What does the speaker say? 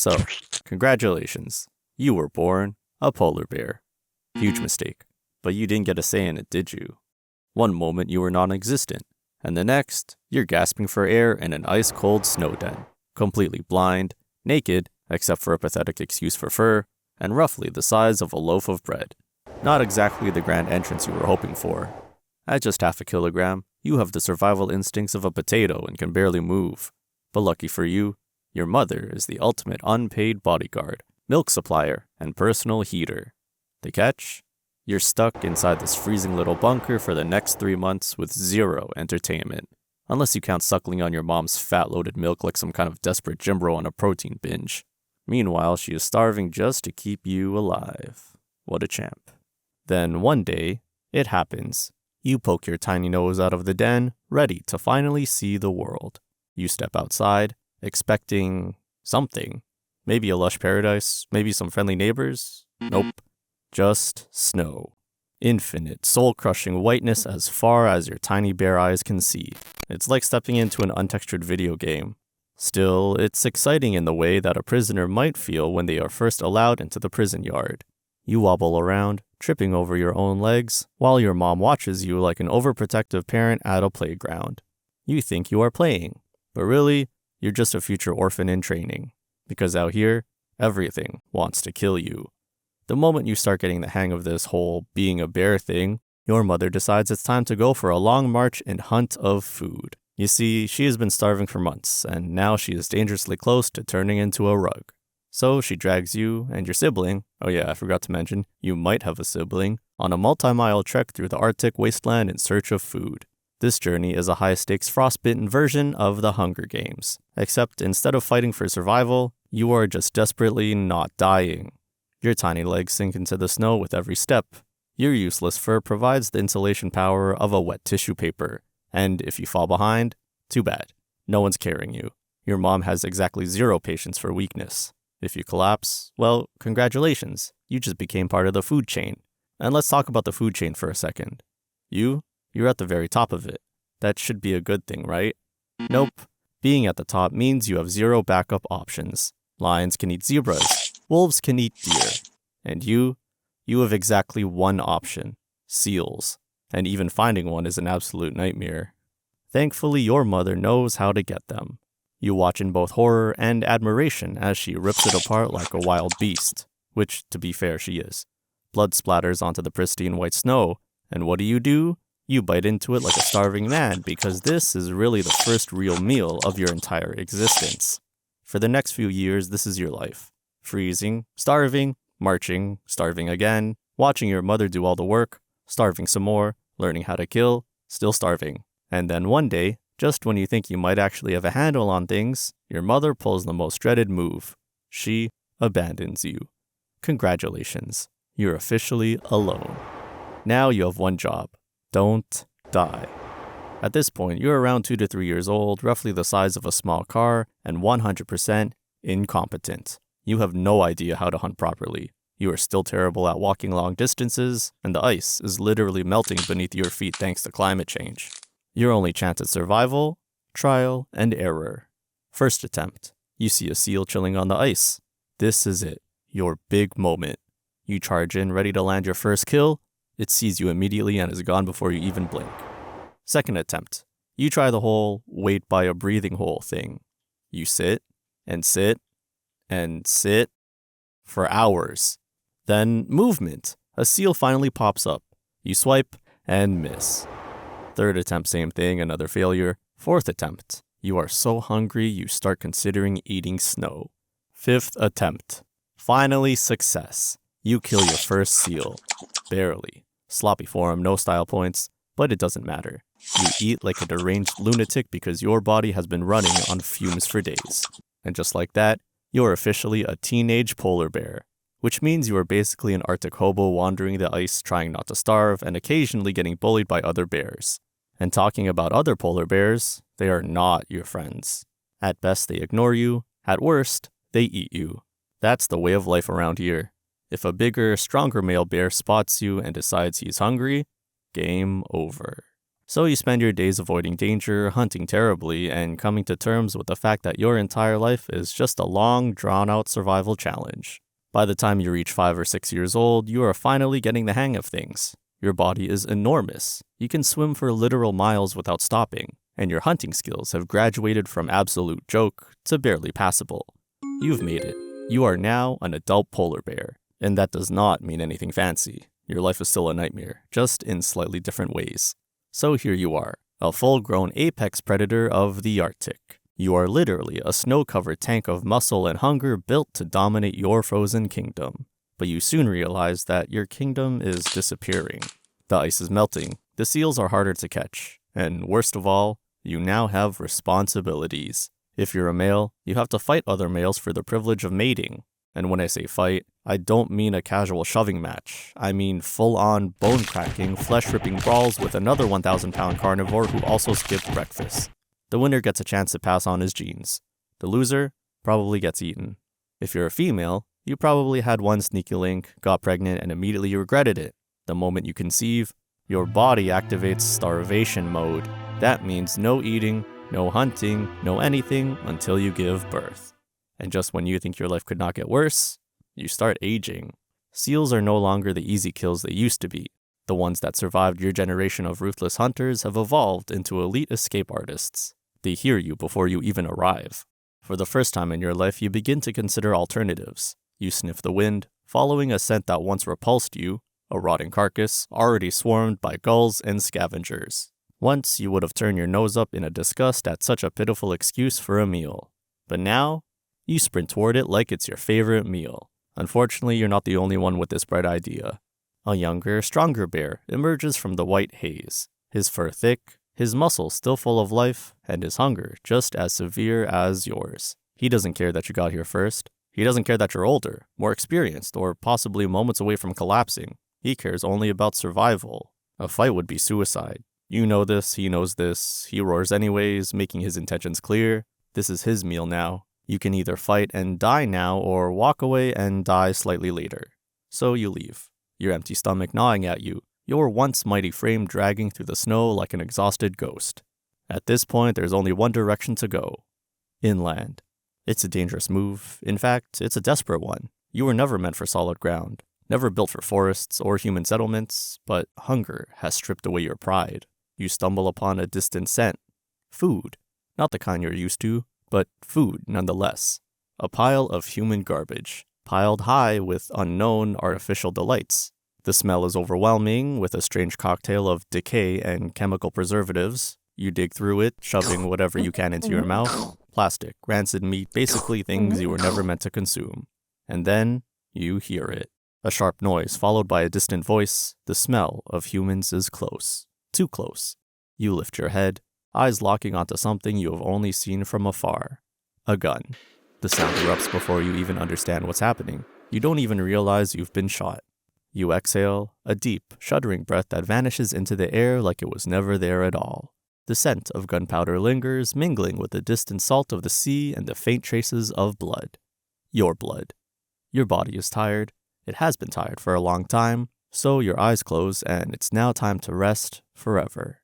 So, congratulations. You were born a polar bear. Huge mistake. But you didn't get a say in it, did you? One moment you were non-existent, and the next, you're gasping for air in an ice-cold snow den, completely blind, naked, except for a pathetic excuse for fur, and roughly the size of a loaf of bread. Not exactly the grand entrance you were hoping for. At just half a kilogram, you have the survival instincts of a potato and can barely move. But lucky for you, your mother is the ultimate unpaid bodyguard, milk supplier, and personal heater. The catch? You're stuck inside this freezing little bunker for the next 3 months with zero entertainment. Unless you count suckling on your mom's fat-loaded milk like some kind of desperate gym bro on a protein binge. Meanwhile, she is starving just to keep you alive. What a champ. Then one day, it happens. You poke your tiny nose out of the den, ready to finally see the world. You step outside, expecting something. Maybe a lush paradise, maybe some friendly neighbors. Nope. Just snow. Infinite, soul-crushing whiteness as far as your tiny bare eyes can see. It's like stepping into an untextured video game. Still, it's exciting in the way that a prisoner might feel when they are first allowed into the prison yard. You wobble around, tripping over your own legs, while your mom watches you like an overprotective parent at a playground. You think you are playing, but really, you're just a future orphan in training. Because out here, everything wants to kill you. The moment you start getting the hang of this whole being a bear thing, your mother decides it's time to go for a long march in hunt of food. You see, she has been starving for months, and now she is dangerously close to turning into a rug. So she drags you and your sibling, oh yeah, I forgot to mention, you might have a sibling, on a multi-mile trek through the Arctic wasteland in search of food. This journey is a high-stakes frostbitten version of the Hunger Games, except instead of fighting for survival, you are just desperately not dying. Your tiny legs sink into the snow with every step. Your useless fur provides the insulation power of a wet tissue paper. And if you fall behind, too bad. No one's carrying you. Your mom has exactly zero patience for weakness. If you collapse, well, congratulations. You just became part of the food chain. And let's talk about the food chain for a second. You're at the very top of it. That should be a good thing, right? Nope. Being at the top means you have zero backup options. Lions can eat zebras. Wolves can eat deer. And you have exactly one option. Seals. And even finding one is an absolute nightmare. Thankfully, your mother knows how to get them. You watch in both horror and admiration as she rips it apart like a wild beast, which, to be fair, she is. Blood splatters onto the pristine white snow, and what do? You bite into it like a starving man because this is really the first real meal of your entire existence. For the next few years, this is your life. Freezing, starving, marching, starving again, watching your mother do all the work, starving some more, learning how to kill, still starving. And then one day, just when you think you might actually have a handle on things, your mother pulls the most dreaded move. She abandons you. Congratulations, you're officially alone. Now you have one job. Don't die. At this point, you're around 2 to 3 years old, roughly the size of a small car, and 100% incompetent. You have no idea how to hunt properly. You are still terrible at walking long distances, and the ice is literally melting beneath your feet thanks to climate change. Your only chance at survival, trial and error. First attempt. You see a seal chilling on the ice. This is it. Your big moment. You charge in, ready to land your first kill. It sees you immediately and is gone before you even blink. Second attempt. You try the whole wait by a breathing hole thing. You sit and sit and sit for hours. Then movement. A seal finally pops up. You swipe and miss. Third attempt, same thing, another failure. Fourth attempt. You are so hungry you start considering eating snow. Fifth attempt. Finally success. You kill your first seal. Barely. Sloppy form, no style points, but it doesn't matter. You eat like a deranged lunatic because your body has been running on fumes for days. And just like that, you're officially a teenage polar bear. Which means you are basically an Arctic hobo wandering the ice trying not to starve and occasionally getting bullied by other bears. And talking about other polar bears, they are not your friends. At best, they ignore you. At worst, they eat you. That's the way of life around here. If a bigger, stronger male bear spots you and decides he's hungry, game over. So you spend your days avoiding danger, hunting terribly, and coming to terms with the fact that your entire life is just a long, drawn-out survival challenge. By the time you reach 5 or 6 years old, you are finally getting the hang of things. Your body is enormous. You can swim for literal miles without stopping, and your hunting skills have graduated from absolute joke to barely passable. You've made it. You are now an adult polar bear, and that does not mean anything fancy. Your life is still a nightmare, just in slightly different ways. So here you are, a full-grown apex predator of the Arctic. You are literally a snow-covered tank of muscle and hunger built to dominate your frozen kingdom. But you soon realize that your kingdom is disappearing. The ice is melting, the seals are harder to catch, and worst of all, you now have responsibilities. If you're a male, you have to fight other males for the privilege of mating. And when I say fight, I don't mean a casual shoving match. I mean full-on, bone-cracking, flesh-ripping brawls with another 1,000-pound carnivore who also skipped breakfast. The winner gets a chance to pass on his genes. The loser probably gets eaten. If you're a female, you probably had one sneaky link, got pregnant, and immediately regretted it. The moment you conceive, your body activates starvation mode. That means no eating, no hunting, no anything until you give birth. And just when you think your life could not get worse, you start aging. Seals are no longer the easy kills they used to be. The ones that survived your generation of ruthless hunters have evolved into elite escape artists. They hear you before you even arrive. For the first time in your life, you begin to consider alternatives. You sniff the wind, following a scent that once repulsed you, a rotting carcass already swarmed by gulls and scavengers. Once, you would have turned your nose up in a disgust at such a pitiful excuse for a meal. But now, you sprint toward it like it's your favorite meal. Unfortunately, you're not the only one with this bright idea. A younger, stronger bear emerges from the white haze, his fur thick, his muscles still full of life, and his hunger just as severe as yours. He doesn't care that you got here first. He doesn't care that you're older, more experienced, or possibly moments away from collapsing. He cares only about survival. A fight would be suicide. You know this, he knows this. He roars anyways, making his intentions clear. This is his meal now. You can either fight and die now, or walk away and die slightly later. So you leave, your empty stomach gnawing at you, your once mighty frame dragging through the snow like an exhausted ghost. At this point, there's only one direction to go: inland. It's a dangerous move. In fact, it's a desperate one. You were never meant for solid ground, never built for forests or human settlements, but hunger has stripped away your pride. You stumble upon a distant scent. Food. Not the kind you're used to, but food nonetheless. A pile of human garbage, piled high with unknown artificial delights. The smell is overwhelming, with a strange cocktail of decay and chemical preservatives. You dig through it, shoving whatever you can into your mouth. Plastic, rancid meat, basically things you were never meant to consume. And then, you hear it. A sharp noise followed by a distant voice. The smell of humans is close. Too close. You lift your head, eyes locking onto something you have only seen from afar. A gun. The sound erupts before you even understand what's happening. You don't even realize you've been shot. You exhale, a deep, shuddering breath that vanishes into the air like it was never there at all. The scent of gunpowder lingers, mingling with the distant salt of the sea and the faint traces of blood. Your blood. Your body is tired. It has been tired for a long time, so your eyes close and it's now time to rest forever.